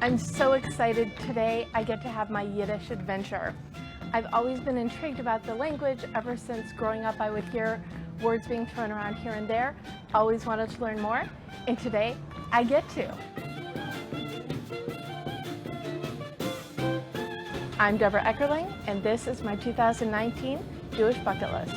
I'm so excited today I get to have my Yiddish adventure. I've always been intrigued about the language ever since growing up. I would hear words being thrown around here and there, always wanted to learn more, and today I get to. I'm Debra Eckerling, and this is my 2019 Jewish bucket list.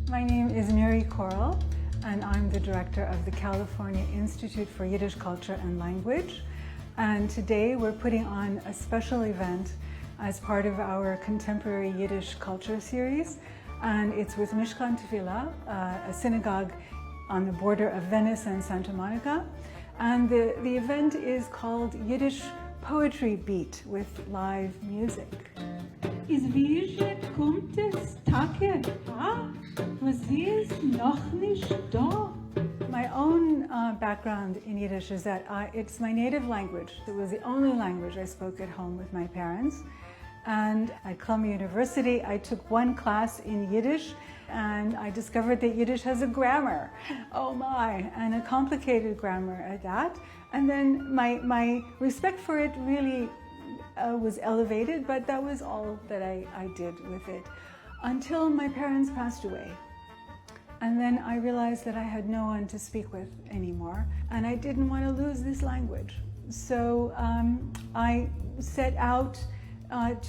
My name is Mary Coral, and I'm the director of the California Institute for Yiddish Culture and Language. And today we're putting on a special event as part of our Contemporary Yiddish Culture series. And it's with Mishkan Tefillah, a synagogue on the border of Venice and Santa Monica. And the event is called Yiddish Poetry Beat with live music. Is wie kommt es Tage, wo sie ist noch nicht da? My own background in Yiddish is that it's my native language. It was the only language I spoke at home with my parents. And at Columbia University, I took one class in Yiddish, and I discovered that Yiddish has a grammar. Oh my, and a complicated grammar at that. And then my respect for it really was elevated, but that was all that I did with it until my parents passed away. And then I realized that I had no one to speak with anymore, and I didn't want to lose this language. So I set out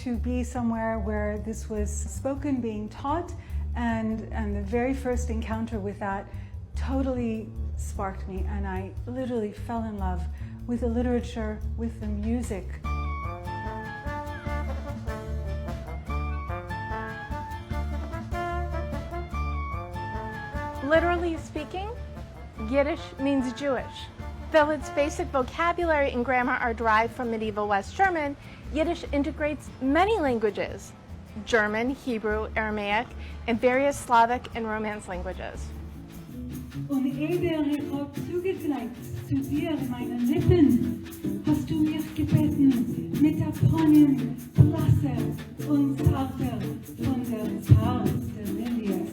to be somewhere where this was spoken, being taught, and the very first encounter with that totally sparked me, and I literally fell in love with the literature, with the music. Literally speaking, Yiddish means Jewish. Though its basic vocabulary and grammar are derived from medieval West German, Yiddish integrates many languages: German, Hebrew, Aramaic, and various Slavic and Romance languages. Und ehe ich hab zugekleibt zu dir meine Lippen, hast du mich gebeten mit der Brunnen blasser und zarter von der zartsten Lilie.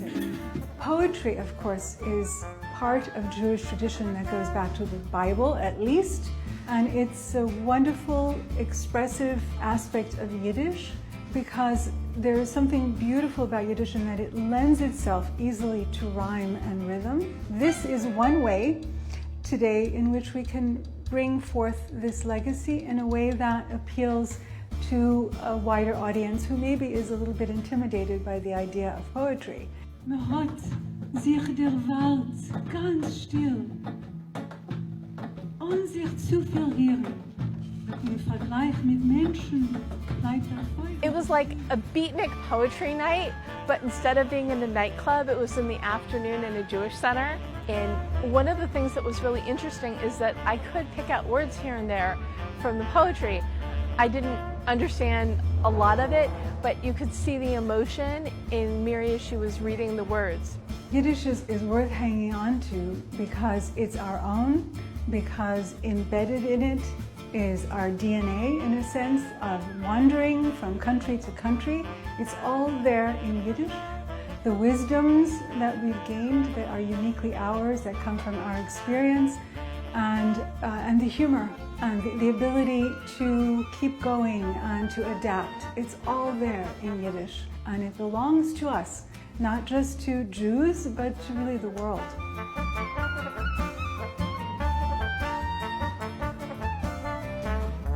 Poetry, of course, is part of Jewish tradition that goes back to the Bible, at least, and it's a wonderful, expressive aspect of Yiddish because there is something beautiful about Yiddish in that it lends itself easily to rhyme and rhythm. This is one way today in which we can bring forth this legacy in a way that appeals to a wider audience who maybe is a little bit intimidated by the idea of poetry. Man hat sich der Welt ganz still und sich zu verlieren. Im Vergleich mit Menschen bleibt Feuer. It was like a beatnik poetry night, but instead of being in a nightclub, it was in the afternoon in a Jewish center. And one of the things that was really interesting is that I could pick out words here and there from the poetry. I didn't understand a lot of it, but you could see the emotion in Miri as she was reading the words. Yiddish is worth hanging on to because it's our own, because embedded in it is our DNA, in a sense, of wandering from country to country. It's all there in Yiddish. The wisdoms that we've gained that are uniquely ours, that come from our experience, and the humor and the ability to keep going and to adapt. It's all there in Yiddish, and it belongs to us, not just to Jews, but to really the world.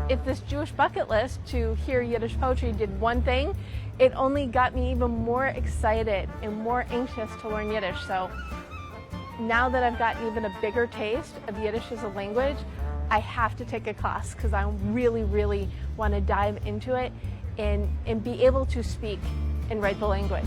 If this Jewish bucket list to hear Yiddish poetry did one thing, it only got me even more excited and more anxious to learn Yiddish. So now that I've gotten even a bigger taste of Yiddish as a language, I have to take a class because I really, really want to dive into it and be able to speak and write the language.